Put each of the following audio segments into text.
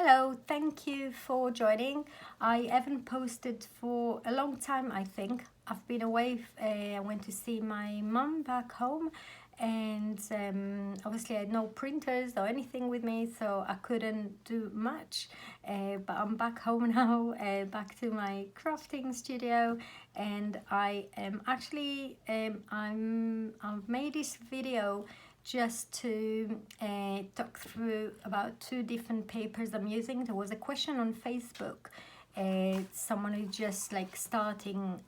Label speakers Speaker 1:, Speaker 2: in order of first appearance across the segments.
Speaker 1: Hello, thank you for joining. I haven't posted for a long time, I think. I've been away, I went to see my mum back home, and obviously I had no printers or anything with me, so I couldn't do much. But I'm back home now, back to my crafting studio, and I am actually, I've made this video just to talk through about two different papers I'm using. There was a question on Facebook, someone who just like starting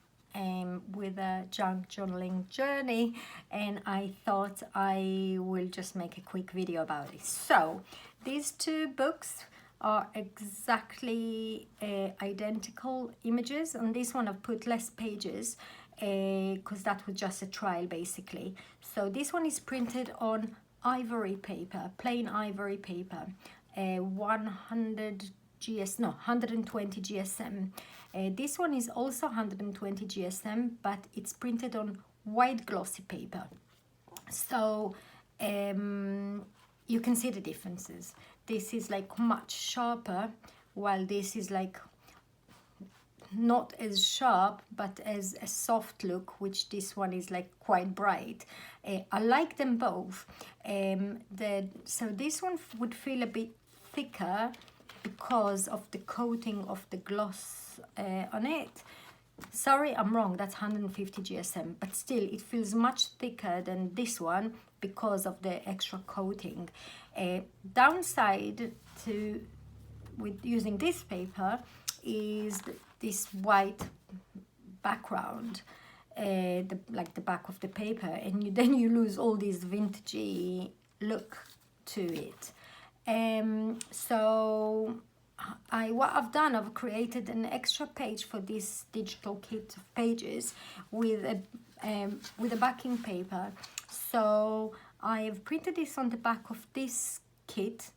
Speaker 1: with a junk journaling journey, and I thought I will just make a quick video about it. So these two books are exactly identical images. On this one I've put less pages because that was just a trial basically. So this one is printed on ivory paper, plain ivory paper, 120 GSM. This one is also 120 GSM, but it's printed on white glossy paper. So you can see the differences. This is like much sharper, while this is like not as sharp but as a soft look, which this one is like quite bright. I like them both. So this one would feel a bit thicker because of the coating of the gloss on it. Sorry, I'm wrong, that's 150 GSM, but still it feels much thicker than this one because of the extra coating. Downside to with using this paper is this white background, like the back of the paper, and then you lose all this vintagey look to it. So what I've done, I've created an extra page for this digital kit of pages with a backing paper. So I've printed this on the back of this kit.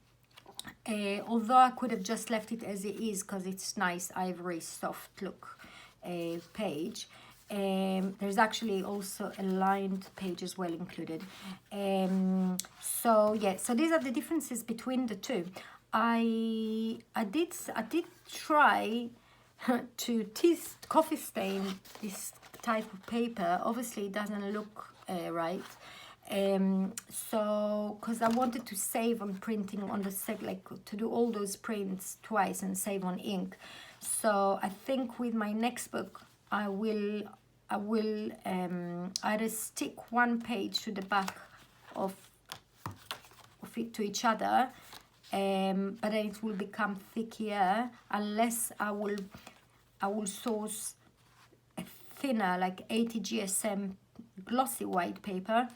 Speaker 1: Although I could have just left it as it is because it's nice ivory soft look page. There's actually also a lined page as well included. So yeah, so these are the differences between the two. I did try to coffee stain this type of paper. Obviously it doesn't look right. So because I wanted to save on printing on the like to do all those prints twice and save on ink. So I think with my next book I will either stick one page to the back of it to each other, but then it will become thicker unless I will source a thinner like 80 GSM glossy white paper,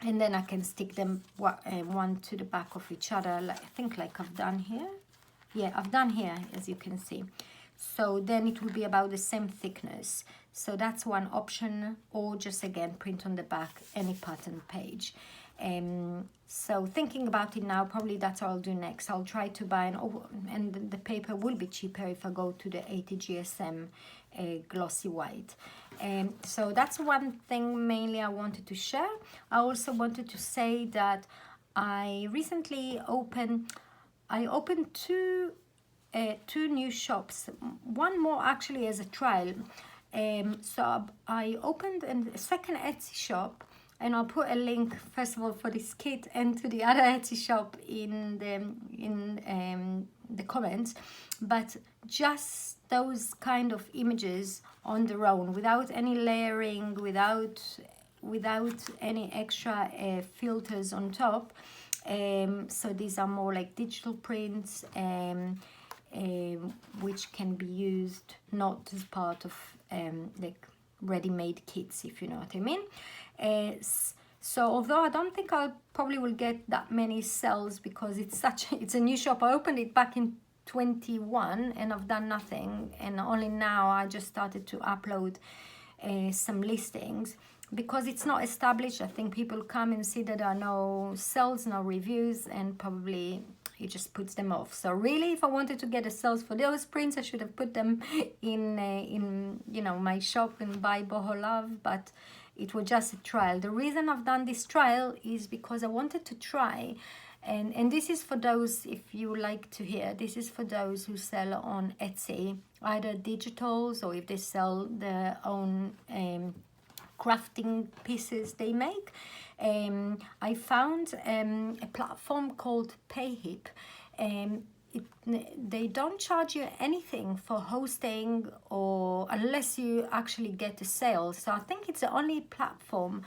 Speaker 1: and then I can stick them one to the back of each other, like, I think like I've done here. Yeah, I've done here, as you can see. So then it will be about the same thickness. So that's one option, or just again print on the back any pattern page. So thinking about it now, probably that's what I'll do next. I'll try to buy and the paper will be cheaper if I go to the 80 GSM glossy white. So that's one thing mainly I wanted to share. I also wanted to say that I recently opened two new shops, one more actually as a trial. So I opened a second Etsy shop, and I'll put a link first of all for this kit and to the other Etsy shop in the comments. But just those kind of images on their own, without any layering, without any extra filters on top. So these are more like digital prints, which can be used not as part of like ready-made kits, if you know what I mean. So although I don't think I probably will get that many sales because it's a new shop. I opened it back in 21 and I've done nothing, and only now I just started to upload some listings because it's not established. I think people come and see that there are no sales, no reviews, and probably it just puts them off. So really, if I wanted to get a sales for those prints, I should have put them in you know, my shop and buy Boho Love, but it was just a trial. The reason I've done this trial is because I wanted to try And this is for those, if you like to hear, this is for those who sell on Etsy, either digitals or if they sell their own crafting pieces they make. I found a platform called Payhip. They don't charge you anything for hosting, or unless you actually get a sale. So I think it's the only platform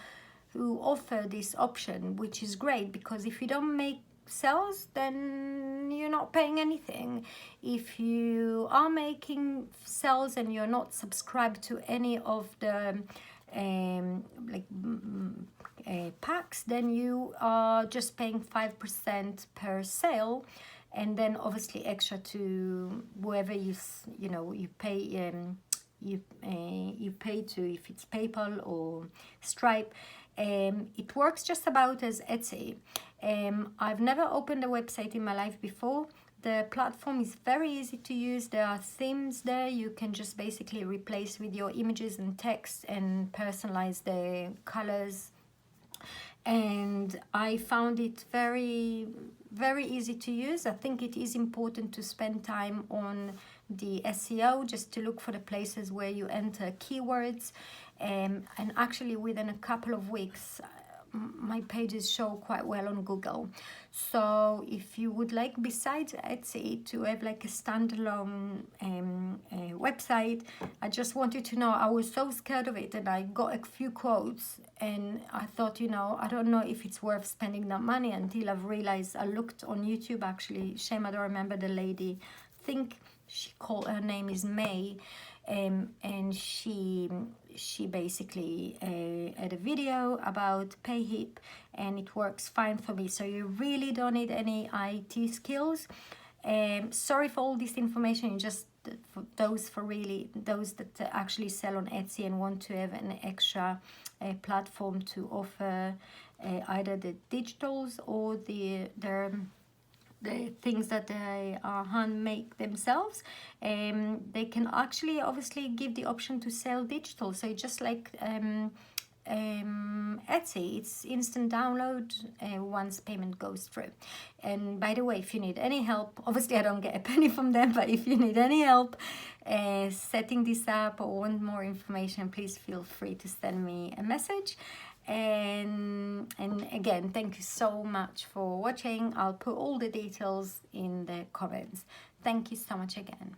Speaker 1: who offer this option, which is great, because if you don't make sales, then you're not paying anything. If you are making sales and you're not subscribed to any of the packs, then you are just paying 5% per sale, and then obviously extra to whoever you pay, you pay to, if it's PayPal or Stripe. It works just about as Etsy. I've never opened a website in my life before. The platform is very easy to use. There are themes there. You can just basically replace with your images and text and personalize the colors. And I found it very, very easy to use. I think it is important to spend time on the SEO, just to look for the places where you enter keywords. And actually within a couple of weeks, my pages show quite well on Google. So if you would like, besides Etsy, to have like a standalone website, I just want you to know I was so scared of it, and I got a few quotes, and I thought, I don't know if it's worth spending that money, until I've realized. I looked on YouTube, actually. Shame I don't remember the lady. I think her name is May. And she basically had a video about Payhip, and it works fine for me. So you really don't need any IT skills. Sorry for all this information, just for those that actually sell on Etsy and want to have an extra platform to offer either the digitals or the things that they hand make themselves. They can actually obviously give the option to sell digital. So just like Etsy, it's instant download once payment goes through. And by the way, if you need any help, obviously I don't get a penny from them, but if you need any help setting this up or want more information, please feel free to send me a message. And again, thank you so much for watching. I'll put all the details in the comments. Thank you so much again.